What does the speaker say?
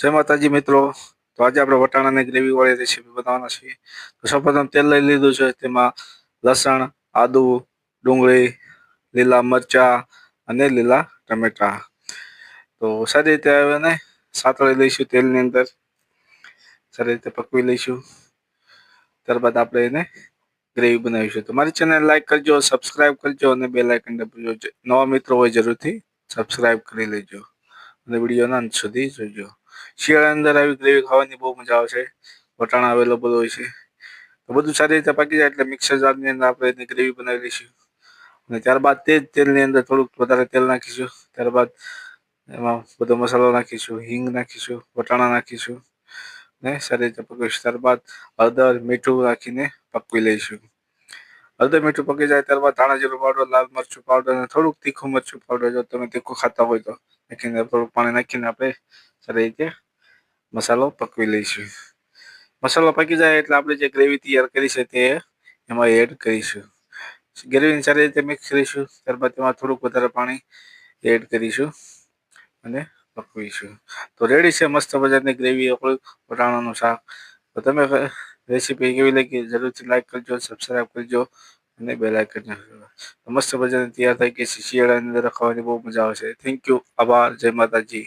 જય માતાજી મિત્રો. તો આજે આપણે વટાણાની ગ્રેવી વાળી રેસીપી બનાવવાના છીએ. તો સૌપ્રથમ તેલ લઈ લીધું છે, તેમાં લસણ, આદુ, ડુંગળી, લીલા મરચા અને લીલા ટમેટા. તો સારી રીતે એને સાતળી લઈશું, તેલની અંદર સારી રીતે પકવી લઈશું. ત્યારબાદ આપણે એને ગ્રેવી બનાવીશું. તો મારી ચેનલ લાઈક કરજો, સબસ્ક્રાઈબ કરજો અને બેલ આઇકન દબાવજો. નવા મિત્રો હોય જરૂરથી સબસ્ક્રાઈબ કરી લેજો અને વિડીયોના અંત સુધી જોજો. શિયાળાની અંદર આવી ગ્રેવી ખાવાની બહુ મજા આવે છે. વટાણા અવેલેબલ હોય છે. તો બધું સારી રીતે પાકી જાય એટલે મિક્સર જારની અંદર આપણે એની ગ્રેવી બનાવી લઈશું. અને ત્યારબાદ તે જ તેલની અંદર થોડુંક વધારે તેલ નાખીશું. ત્યારબાદ એમાં બધો મસાલો નાખીશું, હિંગ નાખીશું, વટાણા નાખીશું ને સારી રીતે પકવીશું. ત્યારબાદ હળદર, મીઠું નાખીને પકવી લઈશું. હળદર મીઠું પકી જાય ત્યારબાદ ધાણા જીરું પાવડર, લાલ મરચું પાવડર અને થોડુંક તીખું મરચું પાવડર, જો તમે તીખું ખાતા હોય તો નાખીને થોડુંક પાણી નાખીને આપણે સારી રીતે મસાલો પકવી લઈશું. મસાલો પાકી જાય એટલે આપણે જે ગ્રેવી તૈયાર કરી છે તે એમાં એડ કરીશું. ગ્રેવીને સારી રીતે મિક્સ કરીશું. ત્યારબાદ તેમાં થોડુંક વધારે પાણી એડ કરીશું અને પકવીશું. તો રેડી છે મસ્ત મજાની ગ્રેવી આપણું વટાણાનું શાક. તો તમે રેસીપી કેવી લાગી જરૂરથી લાઈક કરજો, સબસ્ક્રાઈબ કરજો અને બેલ આઇકન મસ્ત મજાની તૈયાર થઈ ગઈ છે. શિયાળાની અંદર ખાવાની બહુ મજા આવશે. Thank you. આભાર. જય માતાજી.